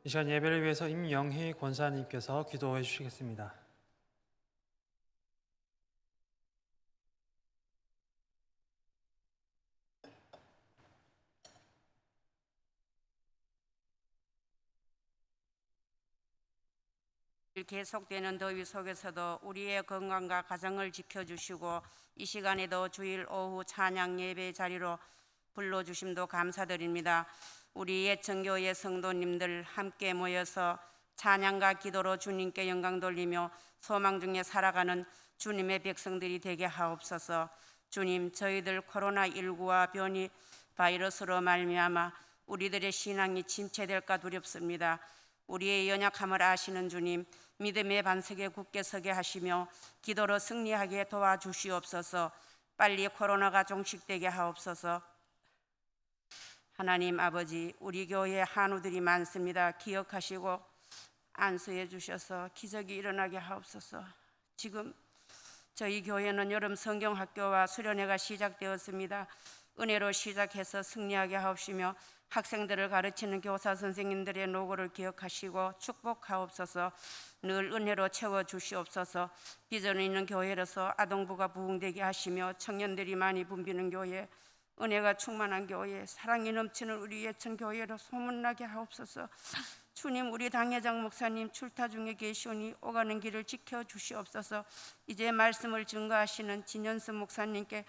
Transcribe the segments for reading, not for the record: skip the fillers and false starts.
이 시간 예배를 위해서 임영희 권사님께서 기도해 주시겠습니다. 계속되는 더위 속에서도 우리의 건강과 가정을 지켜주시고 이 시간에도 주일 오후 찬양 예배 자리로 불러주심도 감사드립니다. 우리 예천교회 성도님들 함께 모여서 찬양과 기도로 주님께 영광 돌리며 소망 중에 살아가는 주님의 백성들이 되게 하옵소서. 주님, 저희들 코로나19와 변이 바이러스로 말미암아 우리들의 신앙이 침체될까 두렵습니다. 우리의 연약함을 아시는 주님, 믿음의 반석에 굳게 서게 하시며 기도로 승리하게 도와주시옵소서. 빨리 코로나가 종식되게 하옵소서. 하나님 아버지, 우리 교회에 한우들이 많습니다. 기억하시고 안수해 주셔서 기적이 일어나게 하옵소서. 지금 저희 교회는 여름 성경학교와 수련회가 시작되었습니다. 은혜로 시작해서 승리하게 하옵시며 학생들을 가르치는 교사 선생님들의 노고를 기억하시고 축복하옵소서. 늘 은혜로 채워주시옵소서. 비전 있는 교회로서 아동부가 부흥되게 하시며 청년들이 많이 붐비는 교회, 은혜가 충만한 교회, 사랑이 넘치는 우리 예천교회로 소문나게 하옵소서. 주님, 우리 당회장 목사님 출타 중에 계시오니 오가는 길을 지켜주시옵소서. 이제 말씀을 증거하시는 진현수 목사님께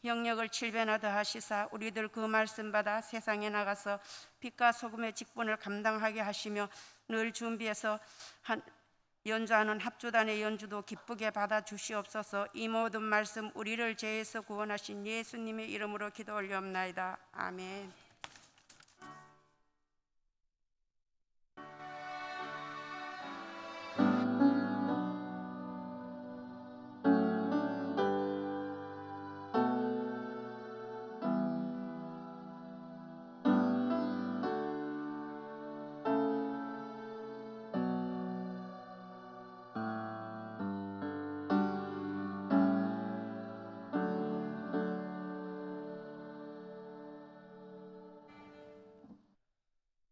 영역을 7배나 더하시사 우리들 그 말씀 받아 세상에 나가서 빛과 소금의 직분을 감당하게 하시며 늘 준비해서 연주하는 합주단의 연주도 기쁘게 받아주시옵소서. 이 모든 말씀 우리를 죄에서 구원하신 예수님의 이름으로 기도 올리옵나이다. 아멘.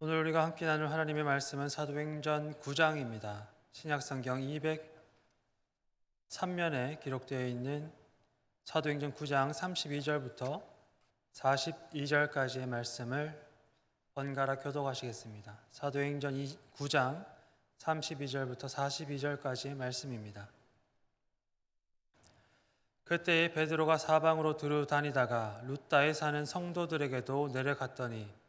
오늘 우리가 함께 나눌 하나님의 말씀은 사도행전 9장입니다. 신약성경 203면에 기록되어 있는 사도행전 9장 32절부터 42절까지의 말씀을 번갈아 교독하시겠습니다. 사도행전 9장 32절부터 42절까지의 말씀입니다. 그때에 베드로가 사방으로 두루 다니다가 룻다에 사는 성도들에게도 내려갔더니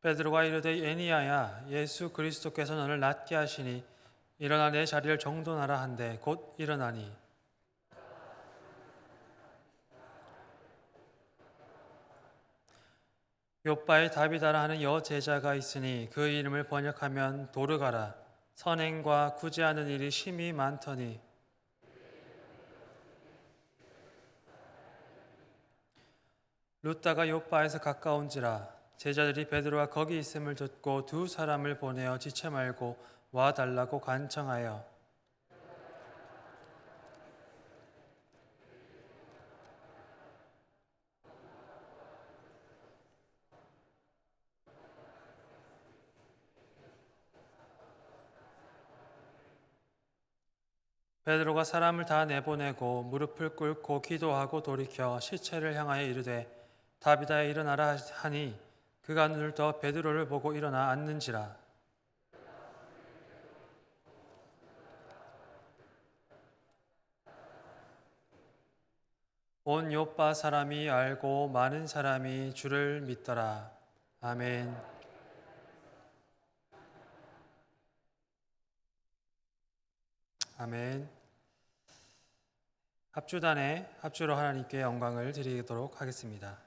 베드로가 이르되 에니야야, 예수 그리스도께서 너를 낫게 하시니 일어나 내 자리를 정돈하라 한데 곧 일어나니 욥바에 다비다라 하는 여제자가 있으니 그 이름을 번역하면 도르가라. 선행과 구제하는 일이 심히 많더니 룻다가 욥바에서 가까운지라. 제자들이 베드로가 거기 있음을 듣고 두 사람을 보내어 지체 말고 와달라고 간청하여 베드로가 사람을 다 내보내고 무릎을 꿇고 기도하고 돌이켜 시체를 향하여 이르되 다비다에 일어나라 하니 그가 눈을 떠 베드로를 보고 일어나 앉는지라. 온 욥바 사람이 알고 많은 사람이 주를 믿더라. 아멘. 아멘. 합주단의 합주로 하나님께 영광을 드리도록 하겠습니다.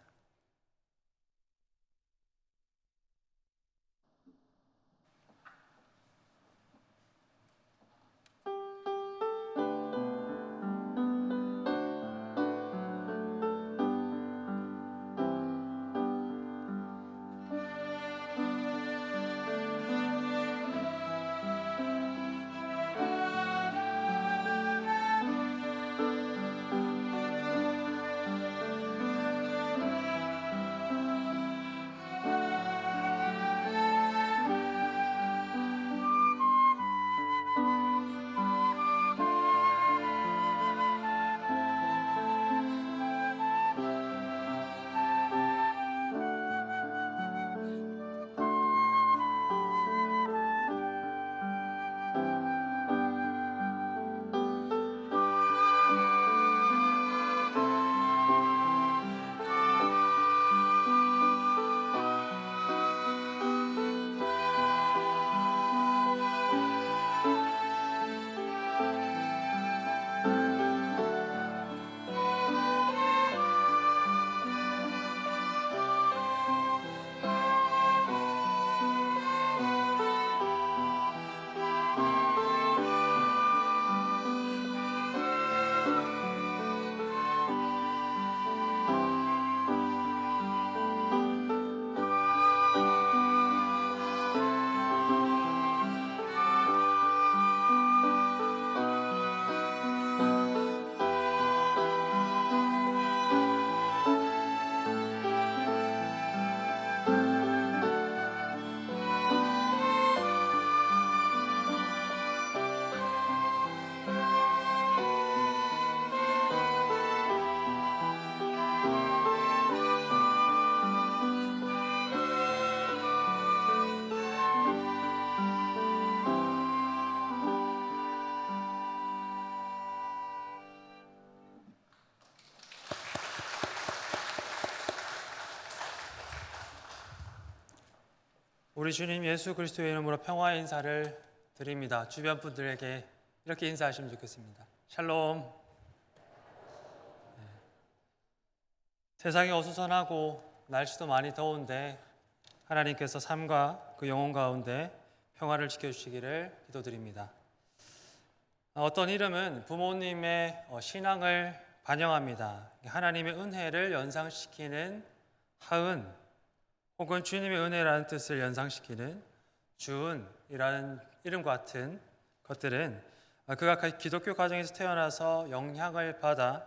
우리 주님 예수 그리스도의 이름으로 평화의 인사를 드립니다. 주변 분들에게 이렇게 인사하시면 좋겠습니다. 샬롬. 세상이 어수선하고 날씨도 많이 더운데 하나님께서 삶과 그 영혼 가운데 평화를 지켜주시기를 기도드립니다. 어떤 이름은 부모님의 신앙을 반영합니다. 하나님의 은혜를 연상시키는 하은, 혹은 주님의 은혜라는 뜻을 연상시키는 주은이라는 이름과 같은 것들은 그가 기독교 가정에서 태어나서 영향을 받아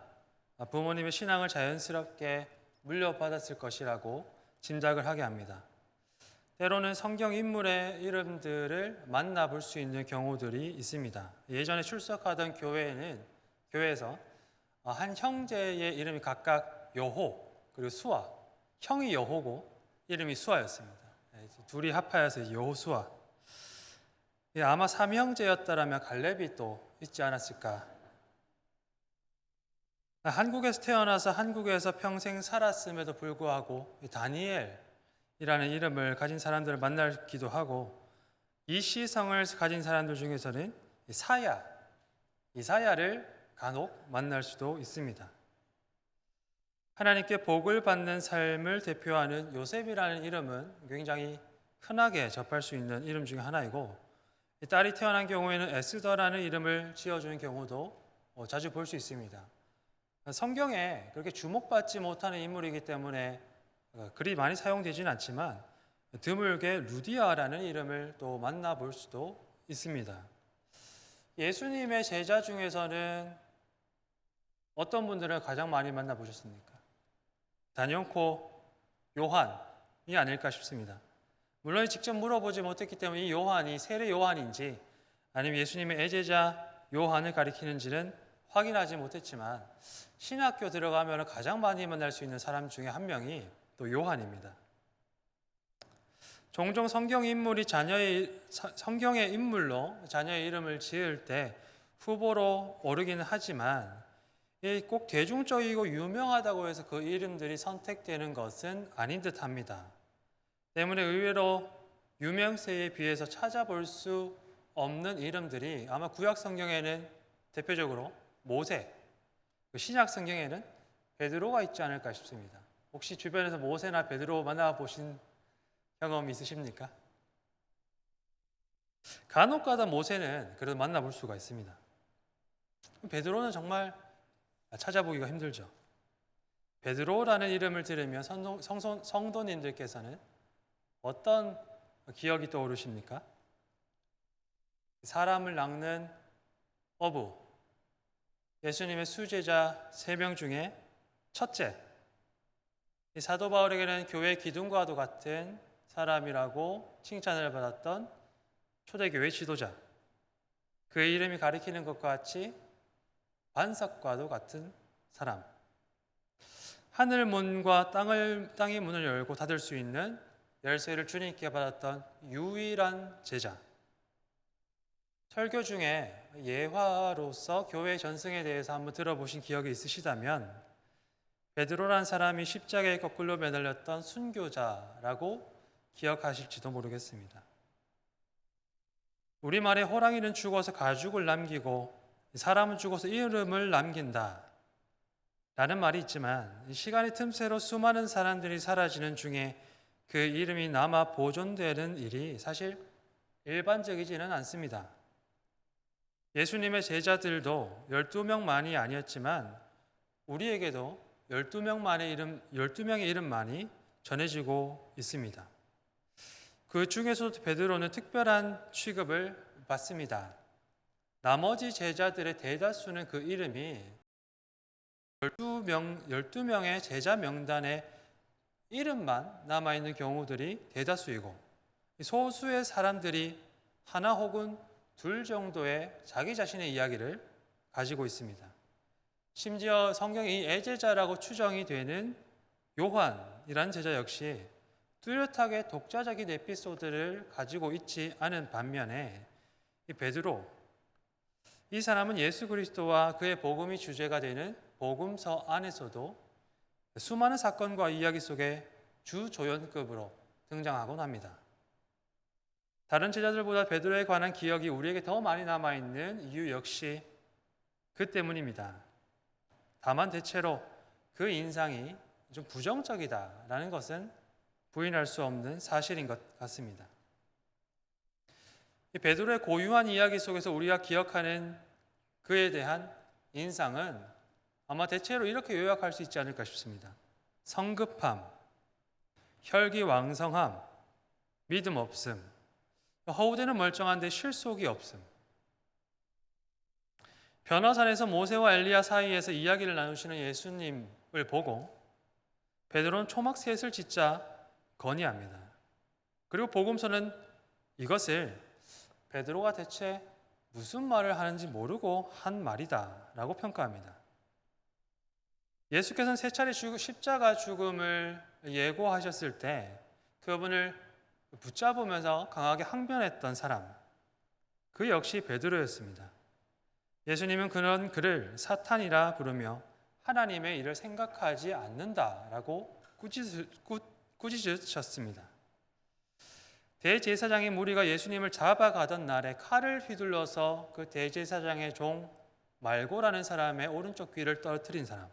부모님의 신앙을 자연스럽게 물려받았을 것이라고 짐작을 하게 합니다. 때로는 성경 인물의 이름들을 만나볼 수 있는 경우들이 있습니다. 예전에 출석하던 교회에서 한 형제의 이름이 각각 여호 그리고 수아, 형이 여호고 이름이 수아였습니다. 둘이 합하여서 여호수아. 아마 삼형제였다라면 갈렙이 또 있지 않았을까. 한국에서 태어나서 한국에서 평생 살았음에도 불구하고 다니엘이라는 이름을 가진 사람들을 만나기도 하고, 이시성을 가진 사람들 중에서는 이사야를 간혹 만날 수도 있습니다. 하나님께 복을 받는 삶을 대표하는 요셉이라는 이름은 굉장히 흔하게 접할 수 있는 이름 중에 하나이고, 딸이 태어난 경우에는 에스더라는 이름을 지어주는 경우도 자주 볼 수 있습니다. 성경에 그렇게 주목받지 못하는 인물이기 때문에 그리 많이 사용되지는 않지만 드물게 루디아라는 이름을 또 만나볼 수도 있습니다. 예수님의 제자 중에서는 어떤 분들을 가장 많이 만나보셨습니까? 단연코 요한이 아닐까 싶습니다. 물론 직접 물어보지 못했기 때문에 이 요한이 세례 요한인지 아니면 예수님의 애제자 요한을 가리키는지는 확인하지 못했지만, 신학교 들어가면 가장 많이 만날 수 있는 사람 중에 한 명이 또 요한입니다. 종종 성경의 인물로 자녀의 이름을 지을 때 후보로 오르기는 하지만 꼭 대중적이고 유명하다고 해서 그 이름들이 선택되는 것은 아닌 듯합니다. 때문에 의외로 유명세에 비해서 찾아볼 수 없는 이름들이 아마 구약 성경에는 대표적으로 모세, 신약 성경에는 베드로가 있지 않을까 싶습니다. 혹시 주변에서 모세나 베드로 만나보신 경험 있으십니까? 간혹가다 모세는 그래도 만나볼 수가 있습니다. 베드로는 정말 찾아보기가 힘들죠. 베드로라는 이름을 들으면 성도님들께서는 어떤 기억이 떠오르십니까? 사람을 낚는 어부, 예수님의 수제자 3명 중에 첫째, 사도 바울에게는 교회 기둥과도 같은 사람이라고 칭찬을 받았던 초대교회 지도자, 그의 이름이 가리키는 것과 같이 반석과도 같은 사람, 하늘 문과 땅의 문을 열고 닫을 수 있는 열쇠를 주님께 받았던 유일한 제자. 설교 중에 예화로서 교회 전승에 대해서 한번 들어보신 기억이 있으시다면 베드로란 사람이 십자가에 거꾸로 매달렸던 순교자라고 기억하실지도 모르겠습니다. 우리말에 호랑이는 죽어서 가죽을 남기고 사람은 죽어서 이름을 남긴다 라는 말이 있지만, 시간의 틈새로 수많은 사람들이 사라지는 중에 그 이름이 남아 보존되는 일이 사실 일반적이지는 않습니다. 예수님의 제자들도 12명만이 아니었지만 우리에게도 12명의 이름만이 전해지고 있습니다. 그 중에서도 베드로는 특별한 취급을 받습니다. 나머지 제자들의 대다수는 그 이름이 12명의 제자 명단에 이름만 남아있는 경우들이 대다수이고, 소수의 사람들이 하나 혹은 둘 정도의 자기 자신의 이야기를 가지고 있습니다. 심지어 성경에 이 애제자라고 추정이 되는 요한이라는 제자 역시 뚜렷하게 독자적인 에피소드를 가지고 있지 않은 반면에 이 베드로, 이 사람은 예수 그리스도와 그의 복음이 주제가 되는 복음서 안에서도 수많은 사건과 이야기 속에 주조연급으로 등장하곤 합니다. 다른 제자들보다 베드로에 관한 기억이 우리에게 더 많이 남아있는 이유 역시 그 때문입니다. 다만 대체로 그 인상이 좀 부정적이다라는 것은 부인할 수 없는 사실인 것 같습니다. 이 베드로의 고유한 이야기 속에서 우리가 기억하는 그에 대한 인상은 아마 대체로 이렇게 요약할 수 있지 않을까 싶습니다. 성급함, 혈기왕성함, 믿음 없음, 허우대는 멀쩡한데 실속이 없음. 변화산에서 모세와 엘리야 사이에서 이야기를 나누시는 예수님을 보고 베드로는 초막셋을 짓자 건의합니다. 그리고 복음서는 이것을 베드로가 대체 무슨 말을 하는지 모르고 한 말이다 라고 평가합니다. 예수께서는 세 차례 십자가 죽음을 예고하셨을 때 그분을 붙잡으면서 강하게 항변했던 사람, 그 역시 베드로였습니다. 예수님은 그는 사탄이라 부르며 하나님의 일을 생각하지 않는다라고 꾸짖으셨습니다. 대제사장의 무리가 예수님을 잡아가던 날에 칼을 휘둘러서 그 대제사장의 종 말고라는 사람의 오른쪽 귀를 떨어뜨린 사람,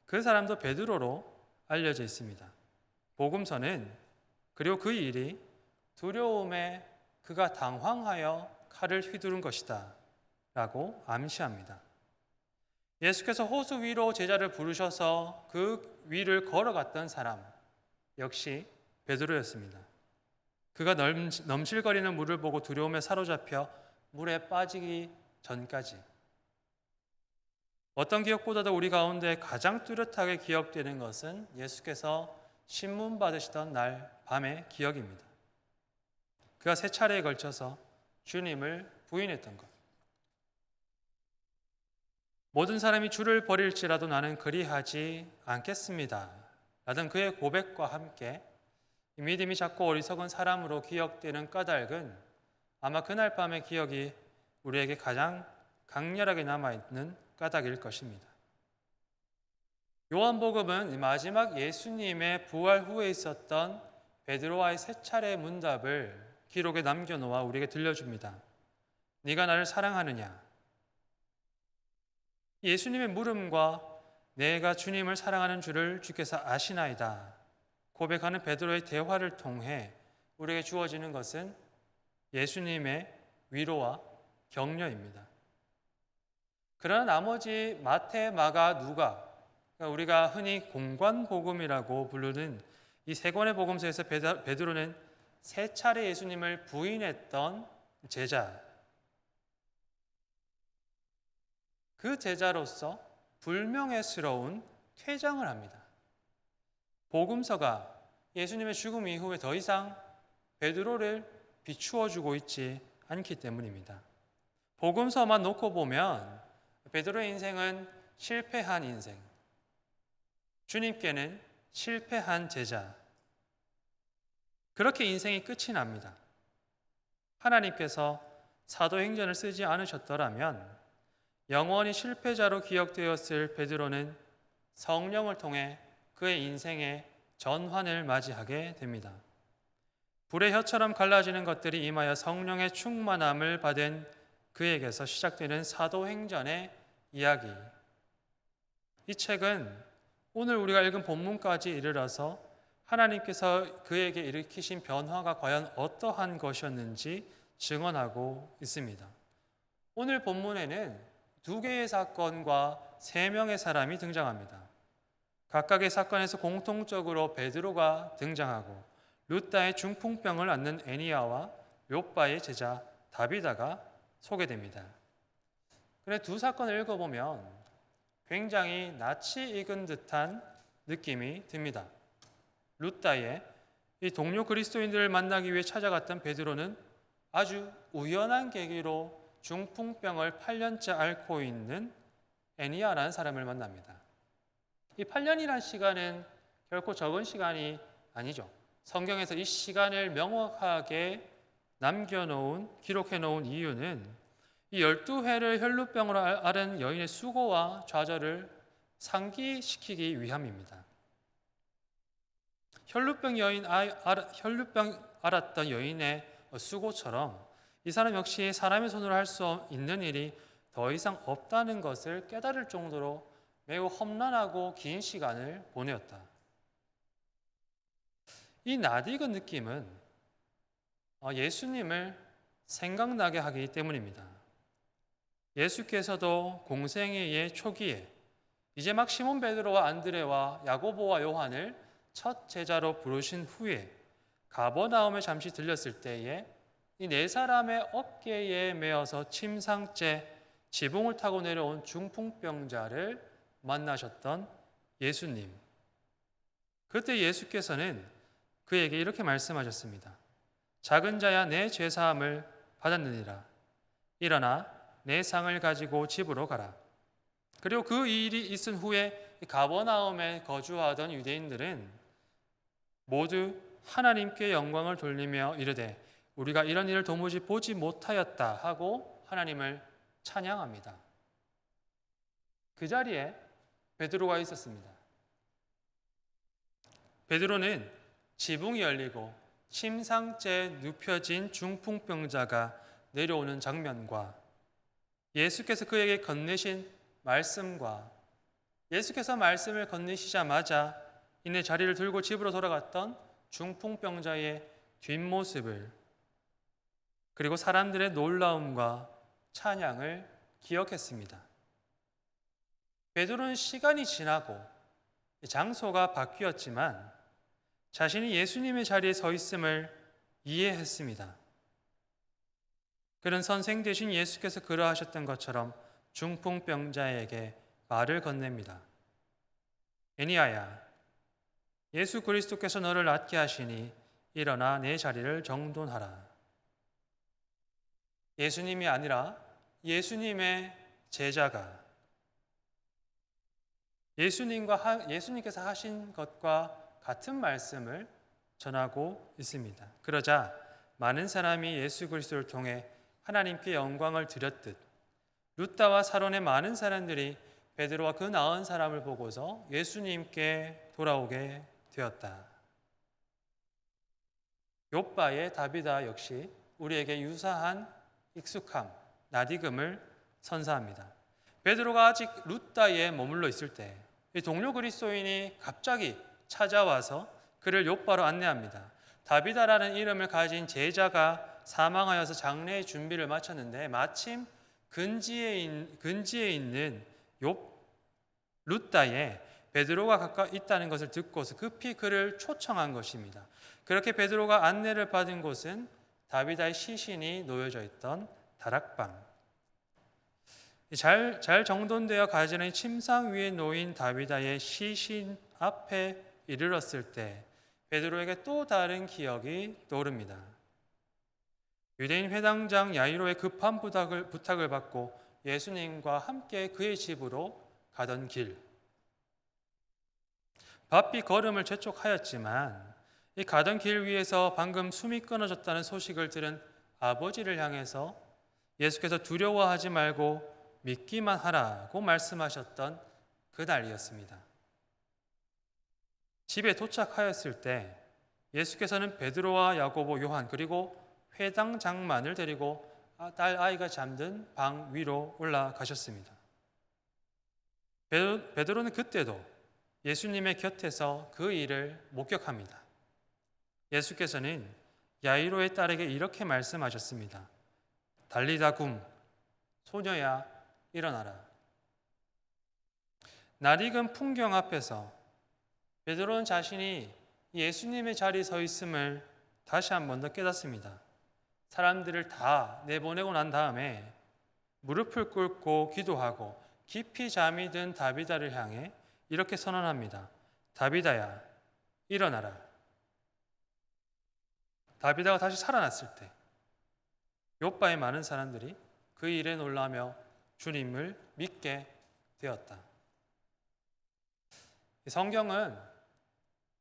그 사람도 베드로로 알려져 있습니다. 복음서는 그리고 그 일이 두려움에 그가 당황하여 칼을 휘두른 것이다 라고 암시합니다. 예수께서 호수 위로 제자를 부르셔서 그 위를 걸어갔던 사람 역시 베드로였습니다. 그가 넘실거리는 물을 보고 두려움에 사로잡혀 물에 빠지기 전까지 어떤 기억보다도 우리 가운데 가장 뚜렷하게 기억되는 것은 예수께서 신문 받으시던 날 밤의 기억입니다. 그가 세 차례에 걸쳐서 주님을 부인했던 것. 모든 사람이 주를 버릴지라도 나는 그리하지 않겠습니다 라던 그의 고백과 함께 믿음이 작고 어리석은 사람으로 기억되는 까닭은 아마 그날 밤의 기억이 우리에게 가장 강렬하게 남아있는 까닭일 것입니다. 요한복음은 마지막 예수님의 부활 후에 있었던 베드로와의 세 차례의 문답을 기록에 남겨놓아 우리에게 들려줍니다. 네가 나를 사랑하느냐? 예수님의 물음과 내가 주님을 사랑하는 줄을 주께서 아시나이다 고백하는 베드로의 대화를 통해 우리에게 주어지는 것은 예수님의 위로와 격려입니다. 그러나 나머지 마태, 마가, 누가, 우리가 흔히 공관복음이라고 부르는 이 세 권의 복음서에서 베드로는 세 차례 예수님을 부인했던 제자, 그 제자로서 불명예스러운 퇴장을 합니다. 복음서가 예수님의 죽음 이후에 더 이상 베드로를 비추어 주고 있지 않기 때문입니다. 복음서만 놓고 보면 베드로의 인생은 실패한 인생, 주님께는 실패한 제자, 그렇게 인생이 끝이 납니다. 하나님께서 사도행전을 쓰지 않으셨더라면 영원히 실패자로 기억되었을 베드로는 성령을 통해 그의 인생의 전환을 맞이하게 됩니다. 불의 혀처럼 갈라지는 것들이 임하여 성령의 충만함을 받은 그에게서 시작되는 사도행전의 이야기. 이 책은 오늘 우리가 읽은 본문까지 이르러서 하나님께서 그에게 일으키신 변화가 과연 어떠한 것이었는지 증언하고 있습니다. 오늘 본문에는 두 개의 사건과 세 명의 사람이 등장합니다. 각각의 사건에서 공통적으로 베드로가 등장하고 루다의 중풍병을 앓는 애니야와 욥바의 제자 다비다가 소개됩니다. 그런데 두 사건을 읽어보면 굉장히 낯이 익은 듯한 느낌이 듭니다. 루다의 이 동료 그리스도인들을 만나기 위해 찾아갔던 베드로는 아주 우연한 계기로 중풍병을 8년째 앓고 있는 애니야라는 사람을 만납니다. 이 8년이라는 시간은 결코 적은 시간이 아니죠. 성경에서 이 시간을 명확하게 기록해 놓은 이유는 이 12회를 혈루병으로 앓은 여인의 수고와 좌절을 상기시키기 위함입니다. 혈루병 앓았던 여인의 수고처럼 이 사람 역시 사람의 손으로 할 수 있는 일이 더 이상 없다는 것을 깨달을 정도로 매우 험난하고 긴 시간을 보내었다. 이 낯익은 느낌은 예수님을 생각나게 하기 때문입니다. 예수께서도 공생애의 초기에 이제 막 시몬 베드로와 안드레와 야고보와 요한을 첫 제자로 부르신 후에 가버나움에 잠시 들렸을 때에 이 네 사람의 어깨에 메어서 침상째 지붕을 타고 내려온 중풍병자를 만나셨던 예수님. 그때 예수께서는 그에게 이렇게 말씀하셨습니다. 작은 자야 내 죄사함을 받았느니라. 일어나 내 상을 가지고 집으로 가라. 그리고 그 일이 있은 후에 가버나움에 거주하던 유대인들은 모두 하나님께 영광을 돌리며 이르되 우리가 이런 일을 도무지 보지 못하였다 하고 하나님을 찬양합니다. 그 자리에 베드로가 있었습니다. 베드로는 지붕이 열리고 침상째 눕혀진 중풍병자가 내려오는 장면과 예수께서 그에게 건네신 말씀과 예수께서 말씀을 건네시자마자 이내 자리를 들고 집으로 돌아갔던 중풍병자의 뒷모습을 그리고 사람들의 놀라움과 찬양을 기억했습니다. 베드로는 시간이 지나고 장소가 바뀌었지만 자신이 예수님의 자리에 서 있음을 이해했습니다. 그는 선생 되신 예수께서 그러하셨던 것처럼 중풍병자에게 말을 건넵니다. 애니아야, 예수 그리스도께서 너를 낫게 하시니 일어나 내 자리를 정돈하라. 예수님이 아니라 예수님의 제자가 예수님께서 하신 것과 같은 말씀을 전하고 있습니다. 그러자 많은 사람이 예수 그리스도를 통해 하나님께 영광을 드렸듯 루다와 사론의 많은 사람들이 베드로와 그 나은 사람을 보고서 예수님께 돌아오게 되었다. 욥바의 다비다 역시 우리에게 유사한 익숙함, 낯익음을 선사합니다. 베드로가 아직 루다에 머물러 있을 때 동료 그리스도인이 갑자기 찾아와서 그를 욥바로 안내합니다. 다비다라는 이름을 가진 제자가 사망하여서 장례의 준비를 마쳤는데 마침 근지에 있는 루다에 베드로가 가까이 있다는 것을 듣고서 급히 그를 초청한 것입니다. 그렇게 베드로가 안내를 받은 곳은 다비다의 시신이 놓여져 있던 다락방. 잘 정돈되어 가지는 침상 위에 놓인 다비다의 시신 앞에 이르렀을 때 베드로에게 또 다른 기억이 떠오릅니다. 유대인 회당장 야이로의 급한 부탁을 받고 예수님과 함께 그의 집으로 가던 길. 바삐 걸음을 재촉하였지만 이 가던 길 위에서 방금 숨이 끊어졌다는 소식을 들은 아버지를 향해서 예수께서 두려워하지 말고 믿기만 하라고 말씀하셨던 그날이었습니다. 집에 도착하였을 때 예수께서는 베드로와 야고보, 요한 그리고 회당장만을 데리고 딸 아이가 잠든 방 위로 올라가셨습니다. 베드로는 그때도 예수님의 곁에서 그 일을 목격합니다. 예수께서는 야이로의 딸에게 이렇게 말씀하셨습니다. 달리다 굼, 소녀야 일어나라. 낯익은 풍경 앞에서 베드로는 자신이 예수님의 자리에 서 있음을 다시 한 번 더 깨닫습니다. 사람들을 다 내보내고 난 다음에 무릎을 꿇고 기도하고 깊이 잠이 든 다비다를 향해 이렇게 선언합니다. 다비다야, 일어나라. 다비다가 다시 살아났을 때 욥바의 많은 사람들이 그 일에 놀라며 주님을 믿게 되었다. 성경은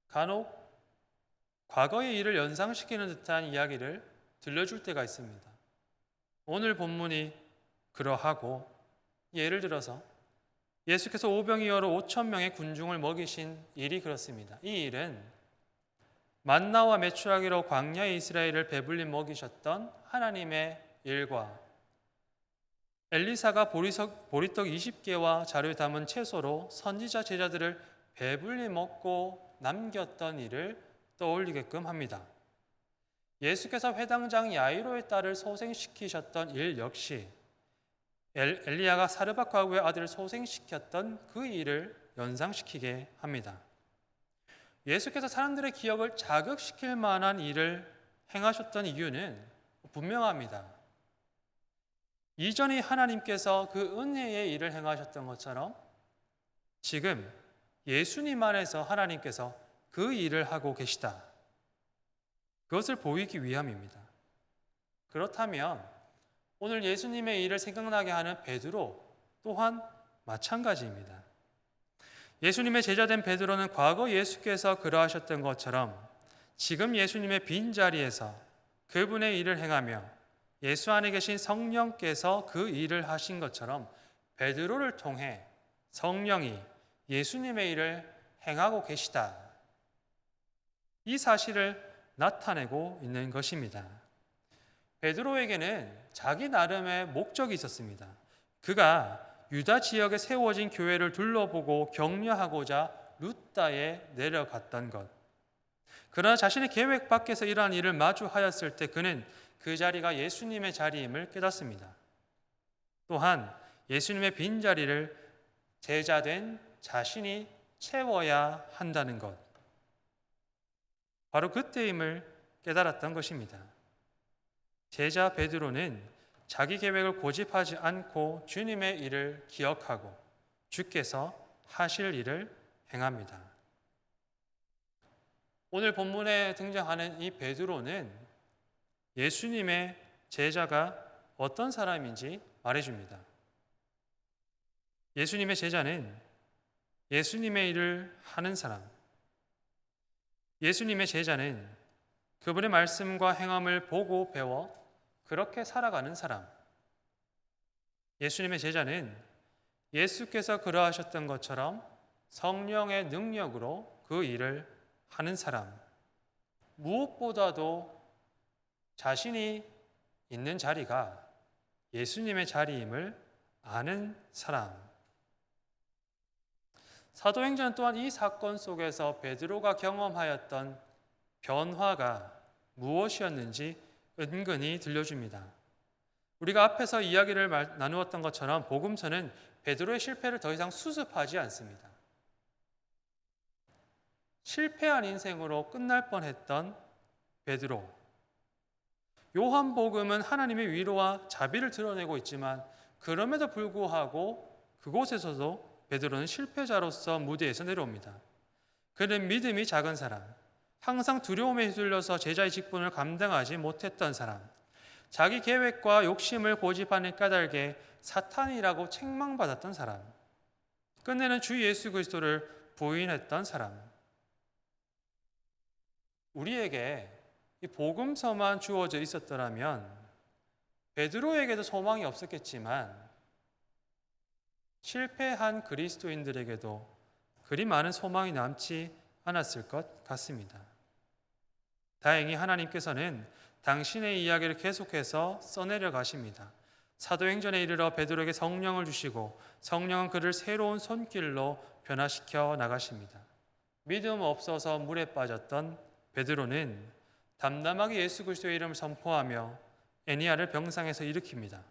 간혹 과거의 일을 연상시키는 듯한 이야기를 들려줄 때가 있습니다. 오늘 본문이 그러하고 예를 들어서 예수께서 오병이어로 5,000명의 군중을 먹이신 일이 그렇습니다. 이 일은 만나와 메추라기로 광야의 이스라엘을 배불리 먹이셨던 하나님의 일과 엘리사가 보리떡 20개와 자루에 담은 채소로 선지자 제자들을 배불리 먹고 남겼던 일을 떠올리게끔 합니다. 예수께서 회당장 야이로의 딸을 소생시키셨던 일 역시 엘리야가 사르밧 과부의 아들을 소생시켰던 그 일을 연상시키게 합니다. 예수께서 사람들의 기억을 자극시킬 만한 일을 행하셨던 이유는 분명합니다. 이전에 하나님께서 그 은혜의 일을 행하셨던 것처럼 지금 예수님 안에서 하나님께서 그 일을 하고 계시다. 그것을 보이기 위함입니다. 그렇다면 오늘 예수님의 일을 생각나게 하는 베드로 또한 마찬가지입니다. 예수님의 제자된 베드로는 과거 예수께서 그러하셨던 것처럼 지금 예수님의 빈자리에서 그분의 일을 행하며 예수 안에 계신 성령께서 그 일을 하신 것처럼 베드로를 통해 성령이 예수님의 일을 행하고 계시다. 이 사실을 나타내고 있는 것입니다. 베드로에게는 자기 나름의 목적이 있었습니다. 그가 유다 지역에 세워진 교회를 둘러보고 격려하고자 루다에 내려갔던 것. 그러나 자신의 계획 밖에서 이러한 일을 마주하였을 때 그는 그 자리가 예수님의 자리임을 깨닫습니다. 또한 예수님의 빈자리를 제자된 자신이 채워야 한다는 것. 바로 그때임을 깨달았던 것입니다. 제자 베드로는 자기 계획을 고집하지 않고 주님의 일을 기억하고 주께서 하실 일을 행합니다. 오늘 본문에 등장하는 이 베드로는 예수님의 제자가 어떤 사람인지 말해줍니다. 예수님의 제자는 예수님의 일을 하는 사람, 예수님의 제자는 그분의 말씀과 행함을 보고 배워 그렇게 살아가는 사람, 예수님의 제자는 예수께서 그러하셨던 것처럼 성령의 능력으로 그 일을 하는 사람, 무엇보다도 자신이 있는 자리가 예수님의 자리임을 아는 사람. 사도행전 또한 이 사건 속에서 베드로가 경험하였던 변화가 무엇이었는지 은근히 들려줍니다. 우리가 앞에서 이야기를 나누었던 것처럼 복음서는 베드로의 실패를 더 이상 수습하지 않습니다. 실패한 인생으로 끝날 뻔했던 베드로. 요한복음은 하나님의 위로와 자비를 드러내고 있지만 그럼에도 불구하고 그곳에서도 베드로는 실패자로서 무대에서 내려옵니다. 그는 믿음이 작은 사람, 항상 두려움에 휘둘려서 제자의 직분을 감당하지 못했던 사람, 자기 계획과 욕심을 고집하는 까닭에 사탄이라고 책망받았던 사람, 끝내는 주 예수 그리스도를 부인했던 사람. 우리에게 이 복음서만 주어져 있었더라면 베드로에게도 소망이 없었겠지만 실패한 그리스도인들에게도 그리 많은 소망이 남지 않았을 것 같습니다. 다행히 하나님께서는 당신의 이야기를 계속해서 써내려 가십니다. 사도행전에 이르러 베드로에게 성령을 주시고 성령은 그를 새로운 손길로 변화시켜 나가십니다. 믿음 없어서 물에 빠졌던 베드로는 담담하게 예수 그리스도의 이름을 선포하며 애니야를 병상에서 일으킵니다.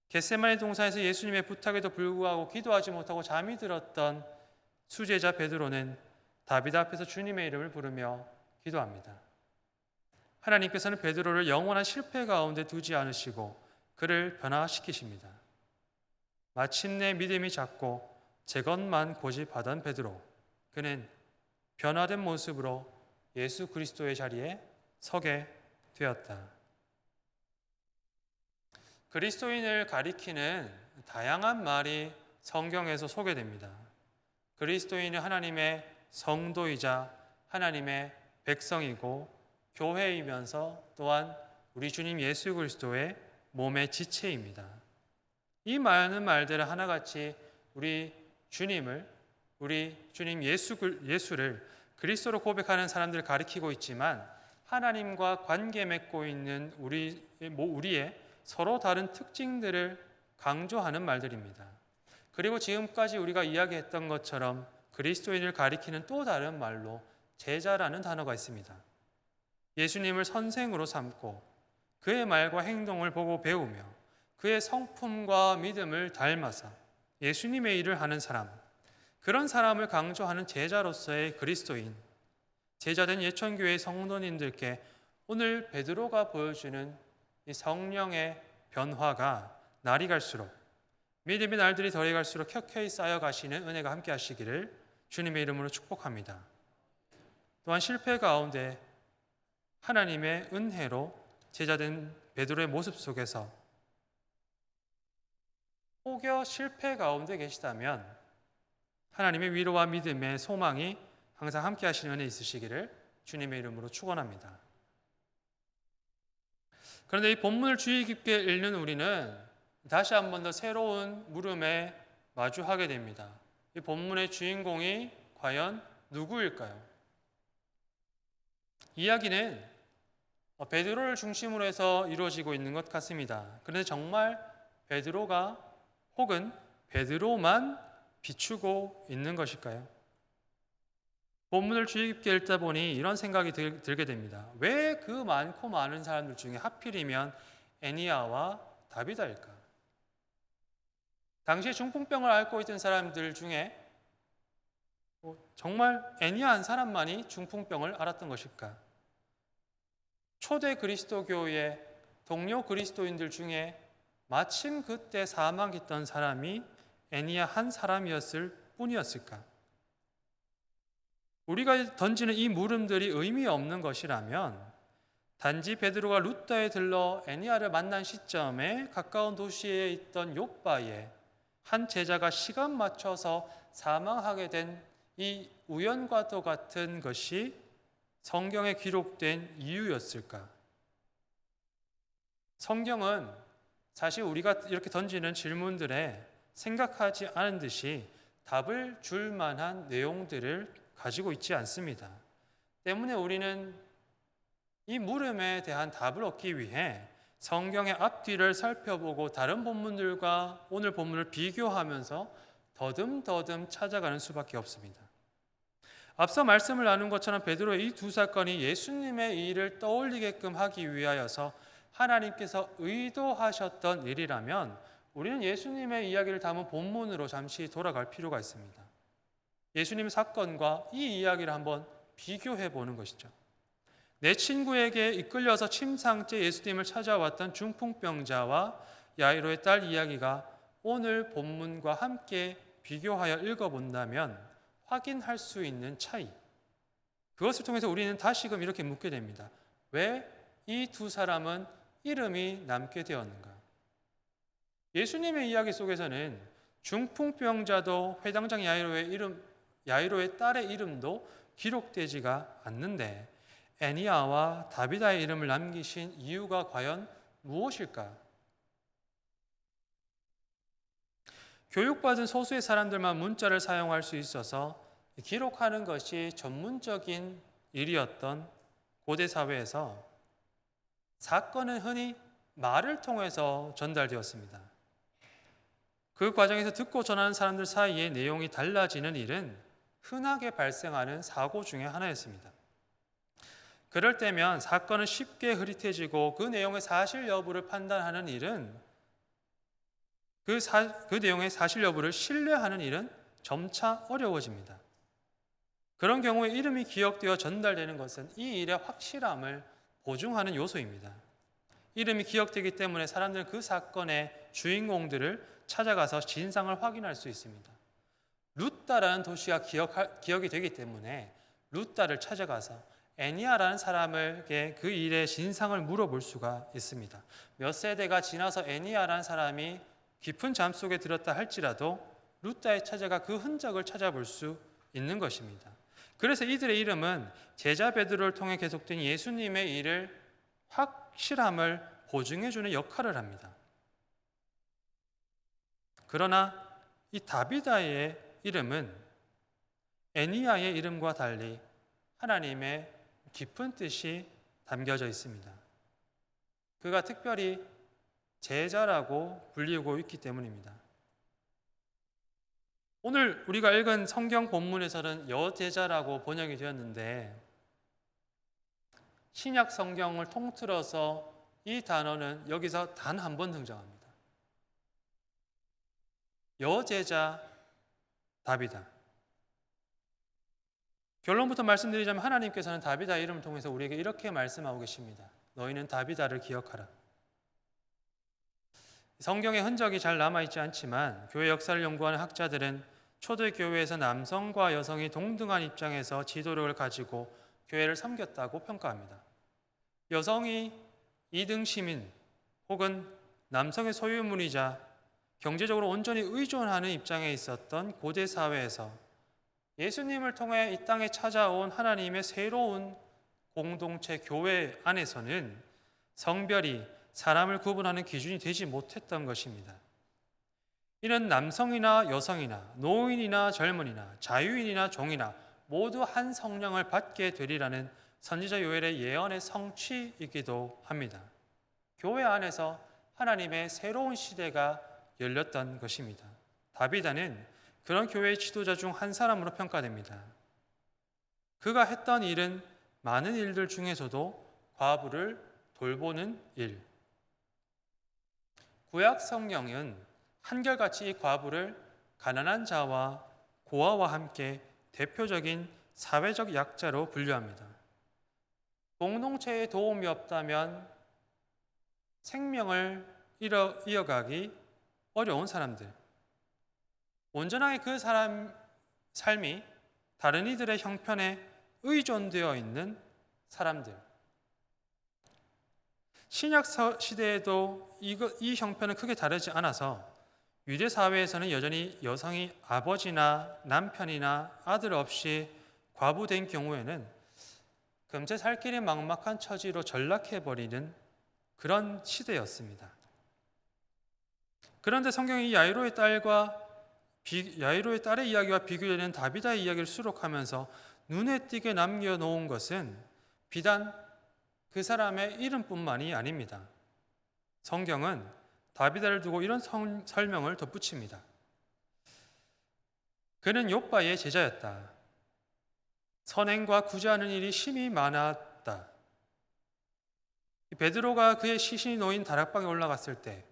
겟세마네 동산에서 예수님의 부탁에도 불구하고 기도하지 못하고 잠이 들었던 수제자 베드로는 다윗 앞에서 주님의 이름을 부르며 기도합니다. 하나님께서는 베드로를 영원한 실패 가운데 두지 않으시고 그를 변화시키십니다. 마침내 믿음이 작고 제 것만 고집하던 베드로, 그는 변화된 모습으로 예수 그리스도의 자리에 서게 되었다. 그리스도인을 가리키는 다양한 말이 성경에서 소개됩니다. 그리스도인은 하나님의 성도이자 하나님의 백성이고 교회이면서 또한 우리 주님 예수 그리스도의 몸의 지체입니다. 이 많은 말들을 하나같이 우리 주님을, 우리 주님 예수를 그리스도로 고백하는 사람들을 가리키고 있지만 하나님과 관계 맺고 있는 우리의 서로 다른 특징들을 강조하는 말들입니다. 그리고 지금까지 우리가 이야기했던 것처럼 그리스도인을 가리키는 또 다른 말로 제자라는 단어가 있습니다. 예수님을 선생으로 삼고 그의 말과 행동을 보고 배우며 그의 성품과 믿음을 닮아서 예수님의 일을 하는 사람, 그런 사람을 강조하는 제자로서의 그리스도인, 제자된 예천교회의 성도님들께 오늘 베드로가 보여주는 이 성령의 변화가 날이 갈수록, 믿음의 날들이 더해 갈수록 켜켜이 쌓여 가시는 은혜가 함께 하시기를 주님의 이름으로 축복합니다. 또한 실패 가운데 하나님의 은혜로 제자된 베드로의 모습 속에서 혹여 실패 가운데 계시다면 하나님의 위로와 믿음의 소망이 항상 함께 하시는 은혜 있으시기를 주님의 이름으로 축원합니다. 그런데 이 본문을 주의 깊게 읽는 우리는 다시 한 번 더 새로운 물음에 마주하게 됩니다. 이 본문의 주인공이 과연 누구일까요? 이야기는 베드로를 중심으로 해서 이루어지고 있는 것 같습니다. 그런데 정말 베드로가 혹은 베드로만 비추고 있는 것일까요? 본문을 주의 깊게 읽다 보니 이런 생각이 들게 됩니다. 왜 그 많고 많은 사람들 중에 하필이면 애니야와 다비다일까? 당시에 중풍병을 앓고 있던 사람들 중에 정말 애니야 한 사람만이 중풍병을 앓았던 것일까? 초대 그리스도교의 동료 그리스도인들 중에 마침 그때 사망했던 사람이 애니야 한 사람이었을 뿐이었을까? 우리가 던지는 이 물음들이 의미 없는 것이라면 단지 베드로가 루다에 들러 애니야를 만난 시점에 가까운 도시에 있던 욥바에 한 제자가 시간 맞춰서 사망하게 된 이 우연과도 같은 것이 성경에 기록된 이유였을까? 성경은 사실 우리가 이렇게 던지는 질문들에 생각하지 않은 듯이 답을 줄 만한 내용들을 가지고 있지 않습니다. 때문에 우리는 이 물음에 대한 답을 얻기 위해 성경의 앞뒤를 살펴보고 다른 본문들과 오늘 본문을 비교하면서 더듬더듬 찾아가는 수밖에 없습니다. 앞서 말씀을 나눈 것처럼 베드로의 이 두 사건이 예수님의 일을 떠올리게끔 하기 위하여서 하나님께서 의도하셨던 일이라면 우리는 예수님의 이야기를 담은 본문으로 잠시 돌아갈 필요가 있습니다. 예수님 사건과 이 이야기를 한번 비교해 보는 것이죠. 내 친구에게 이끌려서 침상째 예수님을 찾아왔던 중풍병자와 야이로의 딸 이야기가 오늘 본문과 함께 비교하여 읽어본다면 확인할 수 있는 차이, 그것을 통해서 우리는 다시금 이렇게 묻게 됩니다. 왜 이 두 사람은 이름이 남게 되었는가? 예수님의 이야기 속에서는 중풍병자도 회당장 야이로의 딸의 이름도 기록되지가 않는데 애니야와 다비다의 이름을 남기신 이유가 과연 무엇일까? 교육받은 소수의 사람들만 문자를 사용할 수 있어서 기록하는 것이 전문적인 일이었던 고대 사회에서 사건은 흔히 말을 통해서 전달되었습니다. 그 과정에서 듣고 전하는 사람들 사이에 내용이 달라지는 일은 흔하게 발생하는 사고 중에 하나였습니다. 그럴 때면 사건은 쉽게 흐릿해지고 그 내용의 사실 여부를 판단하는 일은 그 내용의 사실 여부를 신뢰하는 일은 점차 어려워집니다. 그런 경우에 이름이 기억되어 전달되는 것은 이 일의 확실함을 보증하는 요소입니다. 이름이 기억되기 때문에 사람들은 그 사건의 주인공들을 찾아가서 진상을 확인할 수 있습니다. 루다라는 도시가 기억이 되기 때문에 루다를 찾아가서 애니야라는 사람에게 그 일의 진상을 물어볼 수가 있습니다. 몇 세대가 지나서 애니야라는 사람이 깊은 잠 속에 들었다 할지라도 루다에 찾아가 그 흔적을 찾아볼 수 있는 것입니다. 그래서 이들의 이름은 제자 베드로를 통해 계속된 예수님의 일을 확실함을 보증해주는 역할을 합니다. 그러나 이 다비다의 이름은 애니야의 이름과 달리 하나님의 깊은 뜻이 담겨져 있습니다. 그가 특별히 제자라고 불리고 있기 때문입니다. 오늘 우리가 읽은 성경 본문에서는 여제자라고 번역이 되었는데 신약 성경을 통틀어서 이 단어는 여기서 단 한 번 등장합니다. 여제자 다비다. 결론부터 말씀드리자면 하나님께서는 다비다의 이름을 통해서 우리에게 이렇게 말씀하고 계십니다. 너희는 다비다를 기억하라. 성경의 흔적이 잘 남아있지 않지만 교회 역사를 연구하는 학자들은 초대교회에서 남성과 여성이 동등한 입장에서 지도력을 가지고 교회를 섬겼다고 평가합니다. 여성이 2등 시민 혹은 남성의 소유물이자 경제적으로 온전히 의존하는 입장에 있었던 고대 사회에서 예수님을 통해 이 땅에 찾아온 하나님의 새로운 공동체 교회 안에서는 성별이 사람을 구분하는 기준이 되지 못했던 것입니다. 이는 남성이나 여성이나 노인이나 젊은이나 자유인이나 종이나 모두 한 성령을 받게 되리라는 선지자 요엘의 예언의 성취이기도 합니다. 교회 안에서 하나님의 새로운 시대가 열렸던 것입니다. 다비다는 그런 교회의 지도자 중 한 사람으로 평가됩니다. 그가 했던 일은 많은 일들 중에서도 과부를 돌보는 일. 구약 성경은 한결같이 이 과부를 가난한 자와 고아와 함께 대표적인 사회적 약자로 분류합니다. 공동체에 도움이 없다면 생명을 이어가기 어려운 사람들, 온전하게 그 사람 삶이 다른 이들의 형편에 의존되어 있는 사람들. 신약 시대에도 이 형편은 크게 다르지 않아서 유대 사회에서는 여전히 여성이 아버지나 남편이나 아들 없이 과부된 경우에는 금세 살 길이 막막한 처지로 전락해버리는 그런 시대였습니다. 그런데 성경이 야이로의 딸의 이야기와 비교되는 다비다의 이야기를 수록하면서 눈에 띄게 남겨놓은 것은 비단 그 사람의 이름뿐만이 아닙니다. 성경은 다비다를 두고 이런 설명을 덧붙입니다. 그는 욥바의 제자였다. 선행과 구제하는 일이 심히 많았다. 베드로가 그의 시신이 놓인 다락방에 올라갔을 때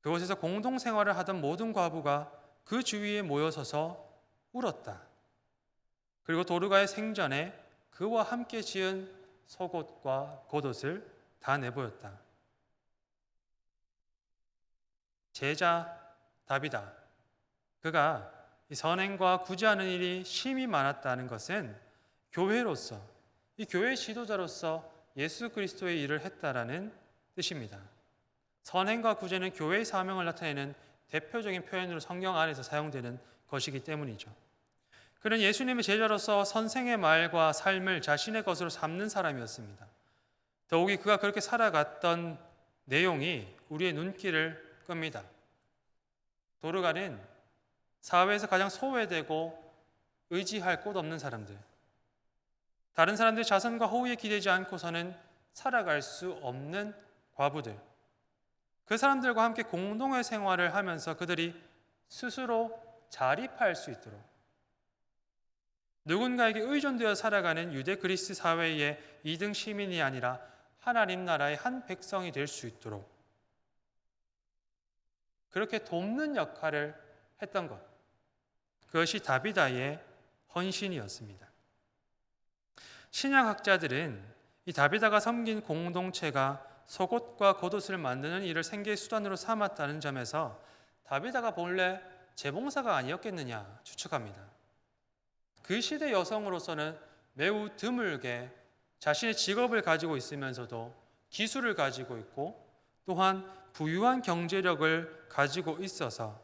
그곳에서 공동생활을 하던 모든 과부가 그 주위에 모여서서 울었다. 그리고 도르가의 생전에 그와 함께 지은 속옷과 겉옷을 다 내보였다. 제자 다비다. 그가 이 선행과 구제하는 일이 심히 많았다는 것은 교회로서, 이 교회 지도자로서 예수 그리스도의 일을 했다라는 뜻입니다. 선행과 구제는 교회의 사명을 나타내는 대표적인 표현으로 성경 안에서 사용되는 것이기 때문이죠. 그는 예수님의 제자로서 선생의 말과 삶을 자신의 것으로 삼는 사람이었습니다. 더욱이 그가 그렇게 살아갔던 내용이 우리의 눈길을 끕니다. 도르가는 사회에서 가장 소외되고 의지할 곳 없는 사람들, 다른 사람들의 자선과 호의에 기대지 않고서는 살아갈 수 없는 과부들, 그 사람들과 함께 공동의 생활을 하면서 그들이 스스로 자립할 수 있도록 누군가에게 의존되어 살아가는 유대 그리스 사회의 2등 시민이 아니라 하나님 나라의 한 백성이 될 수 있도록 그렇게 돕는 역할을 했던 것, 그것이 다비다의 헌신이었습니다. 신약학자들은 이 다비다가 섬긴 공동체가 속옷과 겉옷을 만드는 일을 생계의 수단으로 삼았다는 점에서 다비다가 본래 재봉사가 아니었겠느냐 추측합니다. 그 시대 여성으로서는 매우 드물게 자신의 직업을 가지고 있으면서도 기술을 가지고 있고 또한 부유한 경제력을 가지고 있어서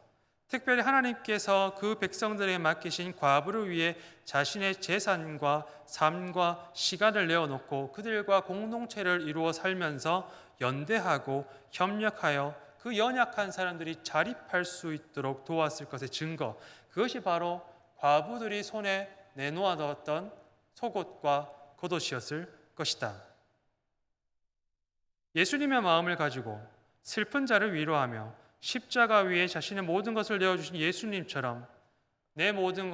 특별히 하나님께서 그 백성들에게 맡기신 과부를 위해 자신의 재산과 삶과 시간을 내어놓고 그들과 공동체를 이루어 살면서 연대하고 협력하여 그 연약한 사람들이 자립할 수 있도록 도왔을 것의 증거, 그것이 바로 과부들이 손에 내놓아뒀던 속옷과 겉옷이었을 것이다. 예수님의 마음을 가지고 슬픈 자를 위로하며 십자가 위에 자신의 모든 것을 내어주신 예수님처럼 내 모든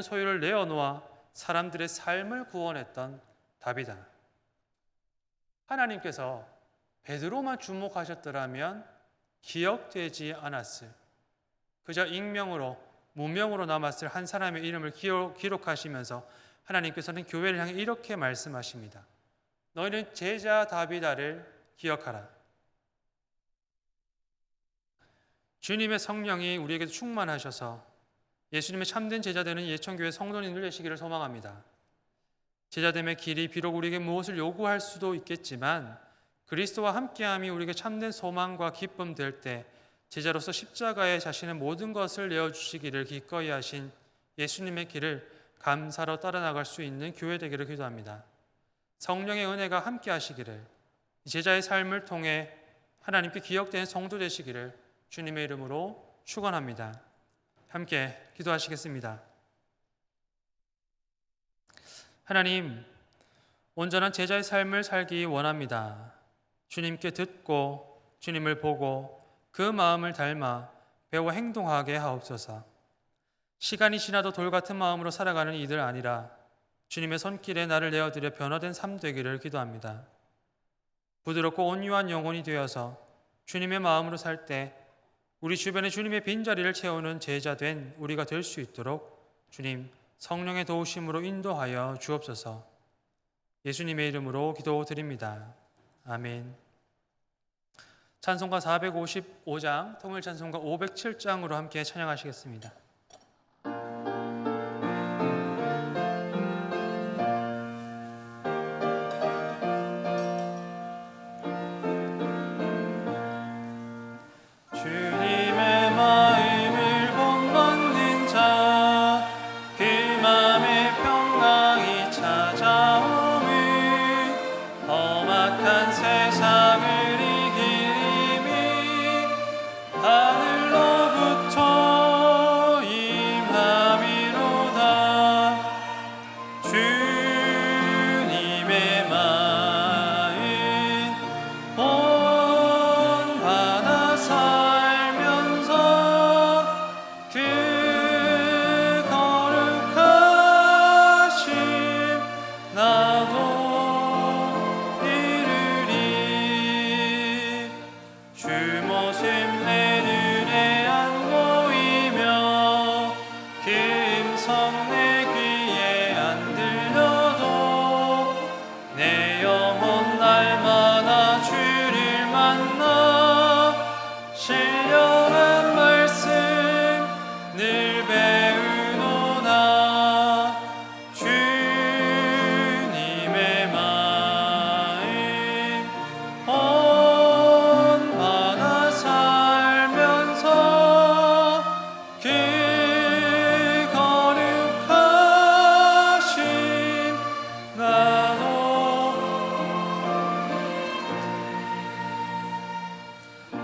소유를 내어놓아 사람들의 삶을 구원했던 다비다. 하나님께서 베드로만 주목하셨더라면 기억되지 않았을, 그저 익명으로 무명으로 남았을 한 사람의 이름을 기록하시면서 하나님께서는 교회를 향해 이렇게 말씀하십니다. 너희는 제자 다비다를 기억하라. 주님의 성령이 우리에게 충만하셔서 예수님의 참된 제자 되는 예천교회 성도님들 되시기를 소망합니다. 제자됨의 길이 비록 우리에게 무엇을 요구할 수도 있겠지만 그리스도와 함께함이 우리에게 참된 소망과 기쁨 될 때 제자로서 십자가에 자신의 모든 것을 내어주시기를 기꺼이 하신 예수님의 길을 감사로 따라 나갈 수 있는 교회 되기를 기도합니다. 성령의 은혜가 함께 하시기를, 제자의 삶을 통해 하나님께 기억되는 성도 되시기를 주님의 이름으로 축원합니다. 함께 기도하시겠습니다. 하나님, 온전한 제자의 삶을 살기 원합니다. 주님께 듣고 주님을 보고 그 마음을 닮아 배워 행동하게 하옵소서. 시간이 지나도 돌같은 마음으로 살아가는 이들 아니라 주님의 손길에 나를 내어드려 변화된 삶 되기를 기도합니다. 부드럽고 온유한 영혼이 되어서 주님의 마음으로 살 때 우리 주변에 주님의 빈자리를 채우는 제자 된 우리가 될 수 있도록 주님 성령의 도우심으로 인도하여 주옵소서. 예수님의 이름으로 기도드립니다. 아멘. 찬송가 455장, 통일 찬송가 507장으로 함께 찬양하시겠습니다.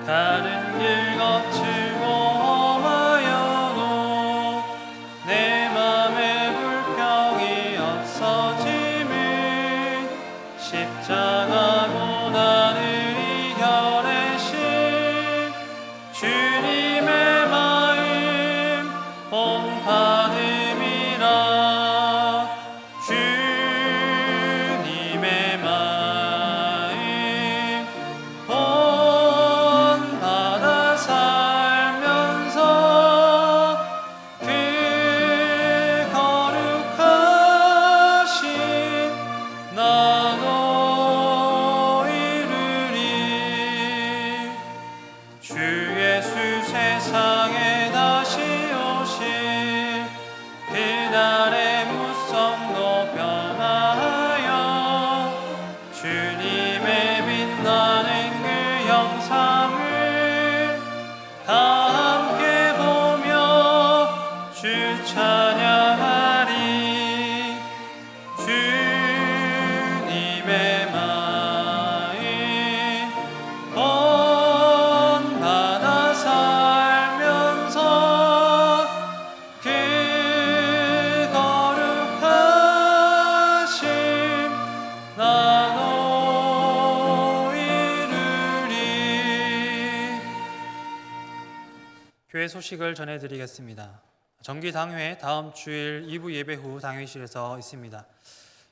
가는 길 거칠고 험하여도 내 맘에 불평이 없어짐은 십자가 고난을 이겨내신 주님의 마음 본받음이라. 주님의 마음 본받아 살면서 그 거룩하신 나도 이루리. 주 예수 세상에 다시 오실 그날의 무성도 변화하여 주님의 빛나는 그 형상을 다 함께 보며 주 찬양하리. 주님의 마음 본받아 살면서 그 거룩한 교회 소식을 전해드리겠습니다. 정기당회 다음 주일 2부 예배 후 당회실에서 있습니다.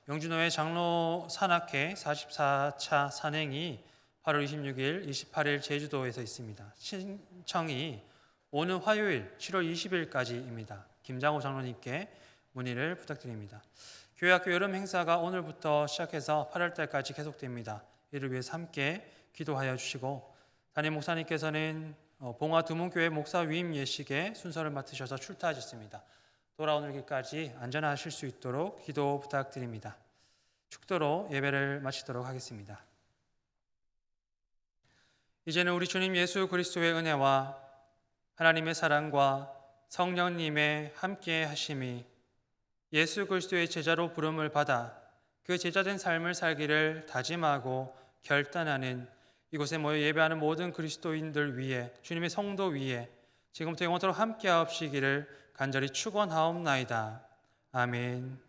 영준호회 장로 산악회 44차 산행이 8월 26일, 28일 제주도에서 있습니다. 신청이 오는 화요일 7월 20일까지입니다. 김장호 장로님께 문의를 부탁드립니다. 교회학교 여름 행사가 오늘부터 시작해서 8월 달까지 계속됩니다. 이를 위해서 함께 기도하여 주시고, 담임 목사님께서는 봉화 두문교회 목사 위임 예식에 순서를 맡으셔서 출타하셨습니다. 돌아오는 길까지 안전하실 수 있도록 기도 부탁드립니다. 축도로 예배를 마치도록 하겠습니다. 이제는 우리 주님 예수 그리스도의 은혜와 하나님의 사랑과 성령님의 함께 하심이 예수 그리스도의 제자로 부름을 받아 그 제자된 삶을 살기를 다짐하고 결단하는 이곳에 모여 예배하는 모든 그리스도인들 위해, 주님의 성도 위에 지금부터 영원토록 함께 하옵시기를 간절히 축원하옵나이다. 아멘.